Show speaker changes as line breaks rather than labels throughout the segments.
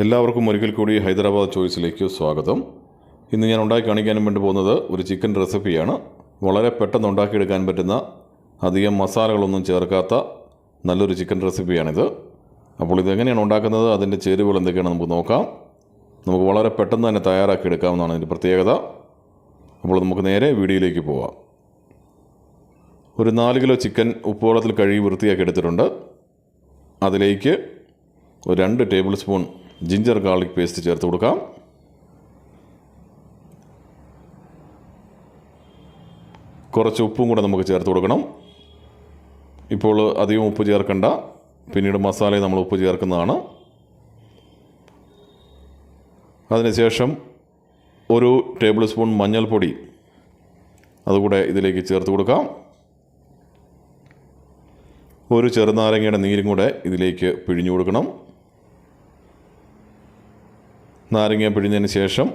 എല്ലാവർക്കും ഒരിക്കൽ കൂടി ഹൈദരാബാദ് ചോയ്സിലേക്ക് സ്വാഗതം. ഇന്ന് ഞാൻ ഉണ്ടാക്കി കാണിക്കാൻ വേണ്ടി പോകുന്നത് ഒരു ചിക്കൻ റെസിപ്പിയാണ്. വളരെ പെട്ടെന്ന് ഉണ്ടാക്കിയെടുക്കാൻ പറ്റുന്ന, അധികം മസാലകളൊന്നും ചേർക്കാത്ത നല്ലൊരു ചിക്കൻ റെസിപ്പിയാണിത്. അപ്പോൾ ഇതെങ്ങനെയാണ് ഉണ്ടാക്കുന്നത്, അതിൻ്റെ ചേരുവകൾ എന്തൊക്കെയാണ് നമുക്ക് നോക്കാം. നമുക്ക് വളരെ പെട്ടെന്ന് തന്നെ തയ്യാറാക്കിയെടുക്കാവുന്നതാണ് ഇതിൻ്റെ പ്രത്യേകത. അപ്പോൾ നമുക്ക് നേരെ വീഡിയോയിലേക്ക് പോവാം. ഒരു 4 കിലോ ചിക്കൻ ഉപ്പുവെള്ളത്തിൽ കഴുകി വൃത്തിയാക്കി എടുത്തിട്ടുണ്ട്. അതിലേക്ക് ഒരു 2 table spoon ginger garlic paste ചേർത്ത് കൊടുക്കാം. കുറച്ച് ഉപ്പും കൂടെ നമുക്ക് ചേർത്ത് കൊടുക്കണം. ഇപ്പോൾ അധികം ഉപ്പ് ചേർക്കണ്ട, പിന്നീട് മസാലയിൽ നമ്മൾ ഉപ്പ് ചേർക്കുന്നതാണ്. അതിനുശേഷം ഒരു ടേബിൾ സ്പൂൺ മഞ്ഞൾപ്പൊടി അതുകൂടെ ഇതിലേക്ക് ചേർത്ത് കൊടുക്കാം. ഒരു ചെറുനാരങ്ങയുടെ നീരും കൂടെ ഇതിലേക്ക് പിഴിഞ്ഞു കൊടുക്കണം. നാരങ്ങ പിഴിഞ്ഞതിന് ശേഷം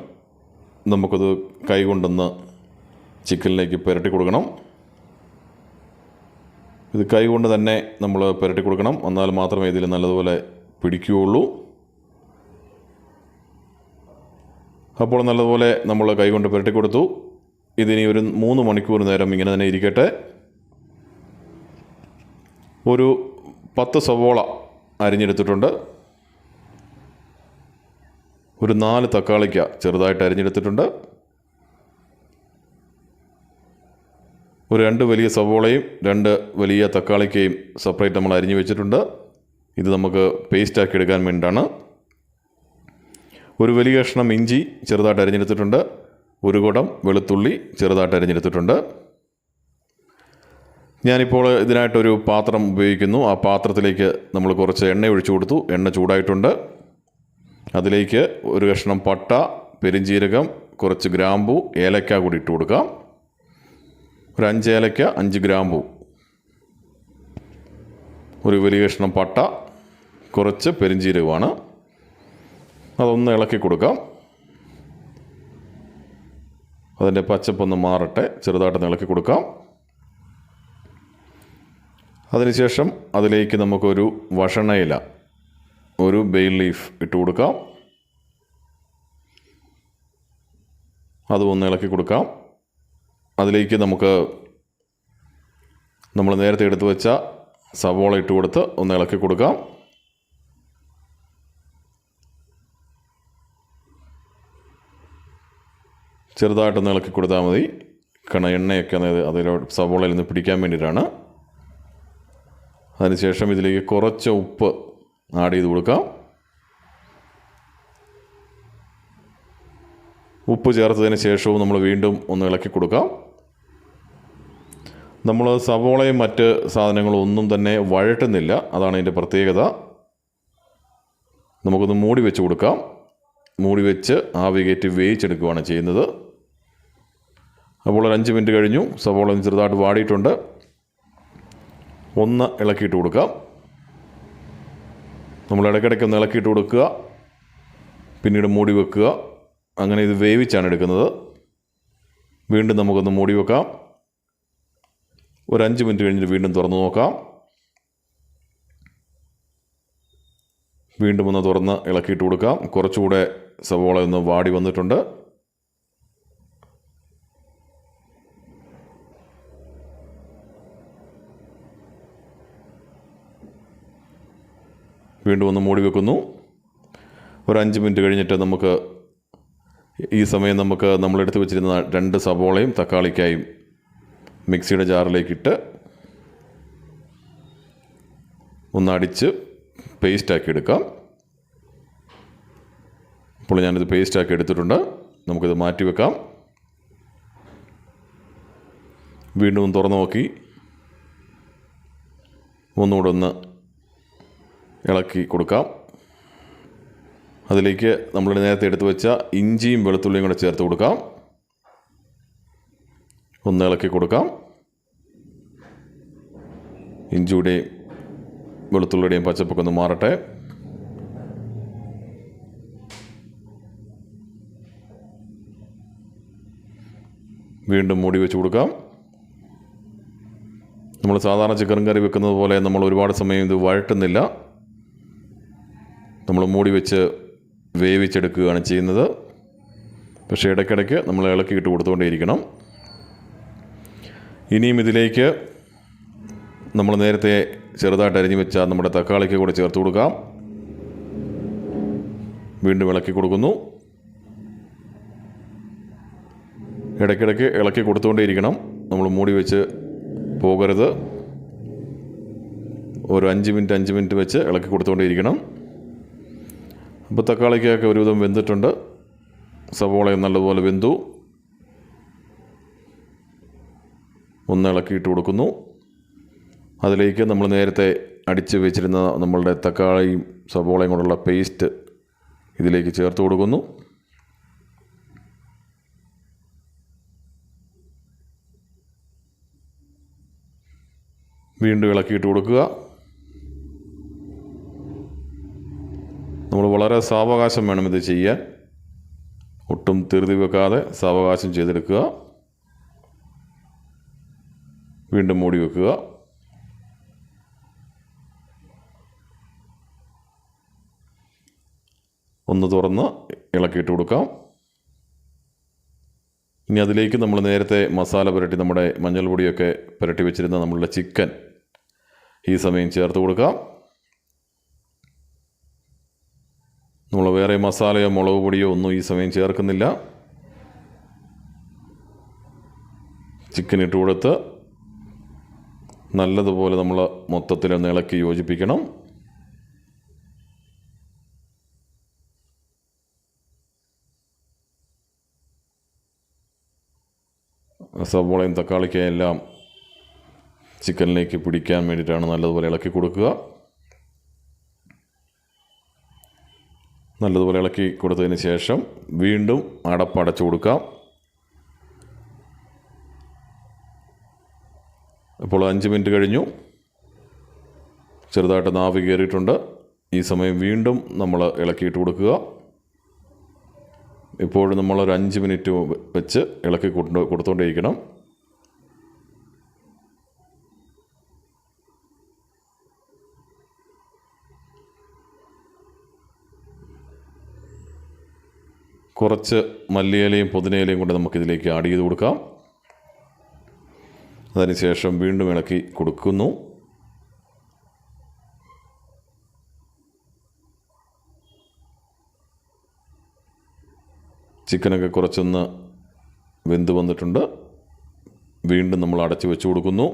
നമുക്കത് കൈകൊണ്ടൊന്ന് ചിക്കനിലേക്ക് പുരട്ടി കൊടുക്കണം. ഇത് കൈകൊണ്ട് തന്നെ നമ്മൾ പുരട്ടി കൊടുക്കണം, എന്നാൽ മാത്രമേ ഇതിൽ നല്ലതുപോലെ പിടിക്കുകയുള്ളൂ. അപ്പോൾ നല്ലതുപോലെ നമ്മൾ കൈകൊണ്ട് പുരട്ടി കൊടുത്തു. ഇതിനി ഒരു 3 മണിക്കൂർ നേരം ഇങ്ങനെ തന്നെ ഇരിക്കട്ടെ. ഒരു 10 സവോള അരിഞ്ഞെടുത്തിട്ടുണ്ട്. ഒരു 4 തക്കാളിക്ക ചെറുതായിട്ട് അരിഞ്ഞെടുത്തിട്ടുണ്ട്. ഒരു 2 വലിയ സവോളയും 2 വലിയ തക്കാളിക്കയും സെപ്പറേറ്റ് നമ്മൾ അരിഞ്ഞു വെച്ചിട്ടുണ്ട്. ഇത് നമുക്ക് പേസ്റ്റാക്കി എടുക്കാൻ വേണ്ടിയിട്ടാണ്. ഒരു വലിയ കഷ്ണം ഇഞ്ചി ചെറുതായിട്ട് അരിഞ്ഞെടുത്തിട്ടുണ്ട്. ഒരു കുടം വെളുത്തുള്ളി ചെറുതായിട്ട് അരിഞ്ഞെടുത്തിട്ടുണ്ട്. ഞാനിപ്പോൾ ഇതിനായിട്ടൊരു പാത്രം ഉപയോഗിക്കുന്നു. ആ പാത്രത്തിലേക്ക് നമ്മൾ കുറച്ച് എണ്ണ ഒഴിച്ചു കൊടുത്തു. എണ്ണ ചൂടായിട്ടുണ്ട്. അതിലേക്ക് ഒരു കഷ്ണം പട്ട, പെരുംജീരകം, കുറച്ച് ഗ്രാമ്പു, ഏലക്ക കൂടി ഇട്ട് കൊടുക്കാം. ഒരു 5 ഏലക്ക, 5 ഗ്രാമ്പു, ഒരു വലിയ കഷ്ണം പട്ട, കുറച്ച് പെരുംജീരകമാണ്. അതൊന്ന് ഇളക്കി കൊടുക്കാം. അതിൻ്റെ പച്ചപ്പൊന്ന് മാറട്ടെ, ചെറുതായിട്ടൊന്ന് ഇളക്കി കൊടുക്കാം. അതിനുശേഷം അതിലേക്ക് നമുക്കൊരു വഷണയില, ഒരു ബേ ലീഫ് ഇട്ട് കൊടുക്കാം. അതും ഇളക്കി കൊടുക്കാം. അതിലേക്ക് നമുക്ക് നമ്മൾ നേരത്തെ എടുത്തു വെച്ച സവോള ഇട്ട് കൊടുത്ത് ഒന്ന് ഇളക്കി കൊടുക്കാം. ചെറുതായിട്ടൊന്ന് ഇളക്കി കൊടുത്താൽ മതി. കാരണം എണ്ണയൊക്കെ അതിലോട്ട് സവോളയിൽ നിന്ന് പിടിക്കാൻ വേണ്ടിയിട്ടാണ്. അതിനുശേഷം ഇതിലേക്ക് കുറച്ച് ഉപ്പ് ആഡ് ചെയ്ത് കൊടുക്കാം. ഉപ്പ് ചേർത്തതിന് ശേഷവും നമ്മൾ വീണ്ടും ഒന്ന് ഇളക്കി കൊടുക്കാം. നമ്മൾ സവോളയും മറ്റ് സാധനങ്ങളും ഒന്നും തന്നെ വഴറ്റുന്നില്ല, അതാണ് ഇതിൻ്റെ പ്രത്യേകത. നമുക്കൊന്ന് മൂടി വെച്ച് കൊടുക്കാം. മൂടി വെച്ച് ആവി കയറ്റി വേവിച്ചെടുക്കുകയാണ് ചെയ്യുന്നത്. അപ്പോൾ ഒരു 5 മിനിറ്റ് കഴിഞ്ഞു. സവോള ചെറുതായിട്ട് വാടിയിട്ടുണ്ട്. ഒന്ന് ഇളക്കിയിട്ട് കൊടുക്കാം. നമ്മൾ ഇടയ്ക്കിടയ്ക്ക് ഒന്ന് ഇളക്കിയിട്ട് കൊടുക്കുക, പിന്നീട് മൂടി വെക്കുക. അങ്ങനെ ഇത് വേവിച്ചാണ് എടുക്കുന്നത്. വീണ്ടും നമുക്കൊന്ന് മൂടി വെക്കാം. ഒരു 5 മിനിറ്റ് കഴിഞ്ഞിട്ട് വീണ്ടും തുറന്ന് നോക്കാം. വീണ്ടും ഒന്ന് തുറന്ന് ഇളക്കിയിട്ട് കൊടുക്കാം. കുറച്ചുകൂടെ സവോള ഒന്ന് വാടി വന്നിട്ടുണ്ട്. വീണ്ടും ഒന്ന് മൂടി വെക്കുന്നു. ഒരു 5 മിനിറ്റ് കഴിഞ്ഞിട്ട് നമുക്ക് ഈ സമയം നമ്മളെടുത്ത് വെച്ചിരുന്ന 2 സവോളയും തക്കാളിക്കായും മിക്സിയുടെ ജാറിലേക്കിട്ട് ഒന്നടിച്ച് പേസ്റ്റാക്കി എടുക്കാം. അപ്പോൾ ഞാനിത് പേസ്റ്റാക്കി എടുത്തിട്ടുണ്ട്. നമുക്കിത് മാറ്റി വെക്കാം. വീണ്ടും തുറന്ന് നോക്കി ഒന്നുകൂടെ ഒന്ന് ഇളക്കി കൊടുക്കാം. അതിലേക്ക് നമ്മൾ നേരത്തെ എടുത്തു വെച്ച ഇഞ്ചിയും വെളുത്തുള്ളിയും കൂടെ ചേർത്ത് കൊടുക്കാം. ഒന്ന് ഇളക്കി കൊടുക്കാം. ഇഞ്ചിയുടെയും വെളുത്തുള്ളിയുടെയും പച്ചപ്പൊക്കെ ഒന്ന് മാറട്ടെ. വീണ്ടും മൂടി വെച്ച് കൊടുക്കാം. നമ്മൾ സാധാരണ ചിക്കൻ കറി വെക്കുന്നത് പോലെ നമ്മൾ ഒരുപാട് സമയം ഇത് വഴറ്റുന്നില്ല. നമ്മൾ മൂടി വെച്ച് വേവിച്ചെടുക്കുകയാണ് ചെയ്യുന്നത്. പക്ഷേ ഇടയ്ക്കിടയ്ക്ക് നമ്മൾ ഇളക്കിയിട്ട് കൊടുത്തുകൊണ്ടേയിരിക്കണം. ഇനിയും ഇതിലേക്ക് നമ്മൾ നേരത്തെ ചെറുതായിട്ട് അരിഞ്ഞു വെച്ച നമ്മുടെ തക്കാളിക്ക് കൂടെ ചേർത്ത് കൊടുക്കാം. വീണ്ടും ഇളക്കി കൊടുക്കുന്നു. ഇടയ്ക്കിടയ്ക്ക് ഇളക്കി കൊടുത്തുകൊണ്ടേയിരിക്കണം. നമ്മൾ മൂടി വെച്ച് പോകരുത്. ഒരു 5 മിനിറ്റ് വെച്ച് ഇളക്കി കൊടുത്തുകൊണ്ടേയിരിക്കണം. അപ്പോൾ തക്കാളിക്കൊക്കെ ഒരുവിധം വെന്തിട്ടുണ്ട്. സവോളയും നല്ലതുപോലെ വെന്തു. ഒന്ന് ഇളക്കിയിട്ട് കൊടുക്കുന്നു. അതിലേക്ക് നമ്മൾ നേരത്തെ അടിച്ച് വെച്ചിരുന്ന നമ്മളുടെ തക്കാളിയും സവോളയും കൊണ്ടുള്ള പേസ്റ്റ് ഇതിലേക്ക് ചേർത്ത് കൊടുക്കുന്നു. വീണ്ടും ഇളക്കിയിട്ട് കൊടുക്കുക. നമ്മൾ വളരെ സാവകാശം വേണം ഇത് ചെയ്യാൻ. ഒട്ടും ധൃതി വെക്കാതെ സാവകാശം ചെയ്തെടുക്കുക. വീണ്ടും മൂടി വെക്കുക. ഒന്ന് തുറന്ന് ഇളക്കിയിട്ട് കൊടുക്കാം. ഇനി അതിലേക്ക് നമ്മൾ നേരത്തെ മസാല പുരട്ടി നമ്മുടെ മഞ്ഞൾ പൊടിയൊക്കെ പുരട്ടി വെച്ചിരുന്ന നമ്മളുടെ ചിക്കൻ ഈ സമയം ചേർത്ത് കൊടുക്കാം. നമ്മൾ വേറെ മസാലയോ മുളക് പൊടിയോ ഒന്നും ഈ സമയം ചേർക്കുന്നില്ല. ചിക്കൻ ഇട്ട് കൊടുത്ത് നല്ലതുപോലെ നമ്മൾ മൊത്തത്തിലൊന്ന് ഇളക്കി യോജിപ്പിക്കണം. സവോളയും തക്കാളിക്കും എല്ലാം ചിക്കനിലേക്ക് പിടിക്കാൻ വേണ്ടിയിട്ടാണ് നല്ലതുപോലെ ഇളക്കി കൊടുക്കുക. നല്ലതുപോലെ ഇളക്കി കൊടുത്തതിന് ശേഷം വീണ്ടും അടപ്പടച്ചു കൊടുക്കാം. ഇപ്പോൾ 5 മിനിറ്റ് കഴിഞ്ഞു. ചെറുതായിട്ട് നാവ് കയറിയിട്ടുണ്ട്. ഈ സമയം വീണ്ടും നമ്മൾ ഇളക്കിയിട്ട് കൊടുക്കുക. ഇപ്പോഴും നമ്മളൊരു 5 മിനിറ്റ് വെച്ച് ഇളക്കി കൊടുത്തുകൊണ്ടേയിരിക്കണം. കുറച്ച് മല്ലിയിലയും പുതിനയിലയും കൊണ്ട് നമുക്കിതിലേക്ക് ആഡ് ചെയ്ത് കൊടുക്കാം. അതിനുശേഷം വീണ്ടും ഇളക്കി കൊടുക്കുന്നു. ചിക്കനൊക്കെ കുറച്ചൊന്ന് വെന്ത് വന്നിട്ടുണ്ട്. വീണ്ടും നമ്മൾ അടച്ച് വെച്ച് കൊടുക്കുന്നു.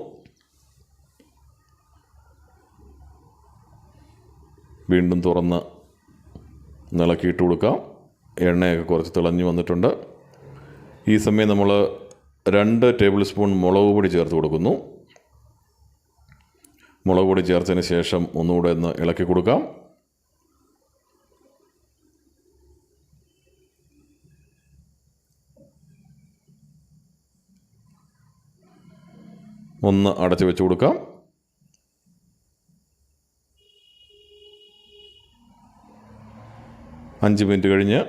വീണ്ടും തുറന്ന് ഇളക്കിയിട്ട് കൊടുക്കാം. എണ്ണയൊക്കെ കുറച്ച് തിളഞ്ഞു വന്നിട്ടുണ്ട്. ഈ സമയം നമ്മൾ 2 ടേബിൾ സ്പൂൺ മുളക് പൊടി ചേർത്ത് കൊടുക്കുന്നു. മുളക് പൊടി ചേർത്തതിന് ശേഷം ഒന്നുകൂടെ ഒന്ന് ഇളക്കി കൊടുക്കാം. ഒന്ന് അടച്ച് വെച്ച് കൊടുക്കാം. അഞ്ച് മിനിറ്റ് കഴിഞ്ഞ്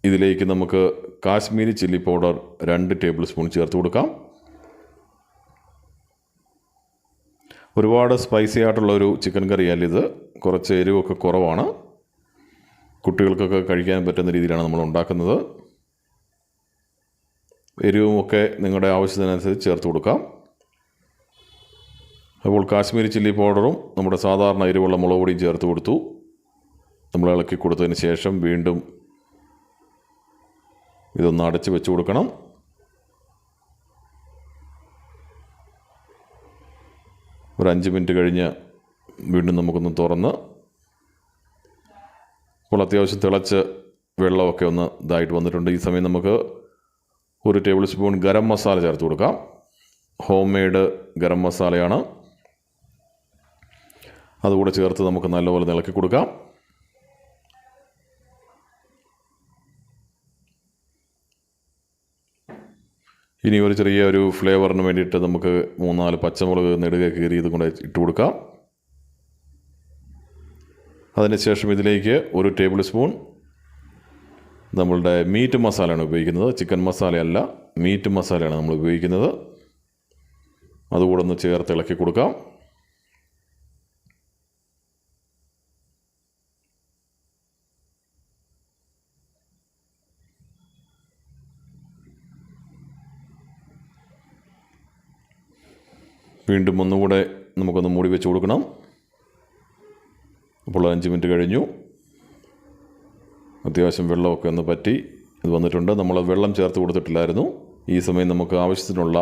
ഇതിലേക്ക് നമുക്ക് Kashmiri chilli powder 2 table spoon ചേർത്ത് കൊടുക്കാം. ഒരുപാട് സ്പൈസി ആയിട്ടുള്ളൊരു ചിക്കൻ കറിയല്ല ഇത്. കുറച്ച് എരിവൊക്കെ കുറവാണ്. കുട്ടികൾക്കൊക്കെ കഴിക്കാൻ പറ്റുന്ന രീതിയിലാണ് നമ്മൾ ഉണ്ടാക്കുന്നത്. എരിവുമൊക്കെ നിങ്ങളുടെ ആവശ്യത്തിനനുസരിച്ച് ചേർത്ത് കൊടുക്കാം. അപ്പോൾ കാശ്മീരി ചില്ലി പൗഡറും നമ്മുടെ സാധാരണ എരിവുള്ള മുളക് പൊടിയും ചേർത്ത് കൊടുത്തു. നമ്മൾ ഇളക്കി കൊടുത്തതിന് ശേഷം വീണ്ടും ഇതൊന്ന് അടച്ച് വെച്ച് കൊടുക്കണം. ഒരു 5 മിനിറ്റ് കഴിഞ്ഞ് വീണ്ടും നമുക്കൊന്ന് തുറന്ന് ഇപ്പോൾ അത്യാവശ്യം തിളച്ച് വെള്ളമൊക്കെ ഒന്ന് ഇതായിട്ട് വന്നിട്ടുണ്ട്. ഈ സമയം നമുക്ക് 1 ടേബിൾ സ്പൂൺ ഗരം മസാല ചേർത്ത് കൊടുക്കാം. ഹോം മെയ്ഡ് ഗരം മസാലയാണ്. അതുകൂടെ ചേർത്ത് നമുക്ക് നല്ലപോലെ ഇളക്കി കൊടുക്കാം. ഇനി ഒരു ചെറിയ ഫ്ലേവറിന് വേണ്ടിയിട്ട് നമുക്ക് 3-4 പച്ചമുളക് നെടുകെ കീറിയത് കൊണ്ട് ഇട്ട് കൊടുക്കാം. അതിനുശേഷം ഇതിലേക്ക് 1 ടേബിൾ സ്പൂൺ നമ്മളുടെ മീറ്റ് മസാലയാണ് ഉപയോഗിക്കുന്നത്. ചിക്കൻ മസാലയല്ല, മീറ്റ് മസാലയാണ് നമ്മൾ ഉപയോഗിക്കുന്നത്. അതുകൂടെ ഒന്ന് ചേർത്ത് ഇളക്കി കൊടുക്കാം. വീണ്ടും ഒന്നുകൂടെ നമുക്കൊന്ന് മൂടി വെച്ച് കൊടുക്കണം. അപ്പോൾ 5 മിനിറ്റ് കഴിഞ്ഞു. അത്യാവശ്യം വെള്ളമൊക്കെ ഒന്ന് പറ്റി ഇത് വന്നിട്ടുണ്ട്. നമ്മൾ വെള്ളം ചേർത്ത് കൊടുത്തിട്ടില്ലായിരുന്നു. ഈ സമയം നമുക്ക് ആവശ്യത്തിനുള്ള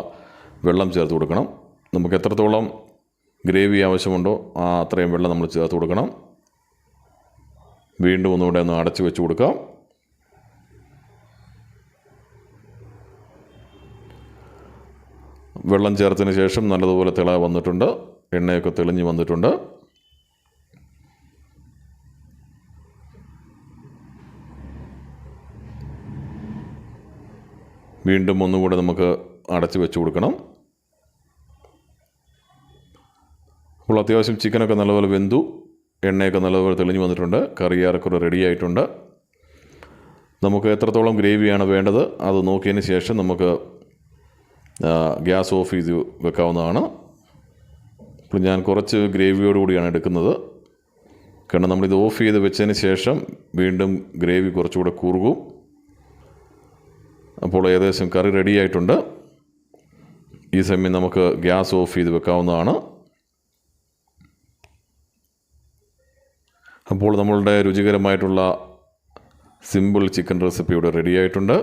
വെള്ളം ചേർത്ത് കൊടുക്കണം. നമുക്ക് എത്രത്തോളം ഗ്രേവി ആവശ്യമുണ്ടോ അത്രയും വെള്ളം നമ്മൾ ചേർത്ത് കൊടുക്കണം. വീണ്ടും ഒന്നുകൂടെ ഒന്ന് അടച്ച് വെച്ച് കൊടുക്കാം. വെള്ളം ചേർത്തതിന് ശേഷം നല്ലതുപോലെ തിള വന്നിട്ടുണ്ട്. എണ്ണയൊക്കെ തെളിഞ്ഞ് വന്നിട്ടുണ്ട്. വീണ്ടും ഒന്നുകൂടെ നമുക്ക് അടച്ച് വെച്ച് കൊടുക്കണം. അപ്പോൾ അത്യാവശ്യം ചിക്കനൊക്കെ നല്ലപോലെ വെന്തു, എണ്ണയൊക്കെ നല്ലപോലെ തെളിഞ്ഞ് വന്നിട്ടുണ്ട്. കറി ഏറെക്കുറെ റെഡി ആയിട്ടുണ്ട്. നമുക്ക് എത്രത്തോളം ഗ്രേവിയാണ് വേണ്ടത് അത് നോക്കിയതിന് ശേഷം നമുക്ക് ഗ്യാസ് ഓഫ് ചെയ്ത് വെക്കാവുന്നതാണ്. അപ്പോൾ ഞാൻ കുറച്ച് ഗ്രേവിയോടുകൂടിയാണ് എടുക്കുന്നത്. കാരണം നമ്മളിത് ഓഫ് ചെയ്ത് വെച്ചതിന് ശേഷം വീണ്ടും ഗ്രേവി കുറച്ചുകൂടെ കുറുകും. അപ്പോൾ ഏകദേശം കറി റെഡി ആയിട്ടുണ്ട്. ഈ സമയം നമുക്ക് ഗ്യാസ് ഓഫ് ചെയ്ത് വെക്കാവുന്നതാണ്. അപ്പോൾ നമ്മളുടെ രുചികരമായിട്ടുള്ള സിമ്പിൾ ചിക്കൻ റെസിപ്പി ഇവിടെ റെഡി ആയിട്ടുണ്ട്.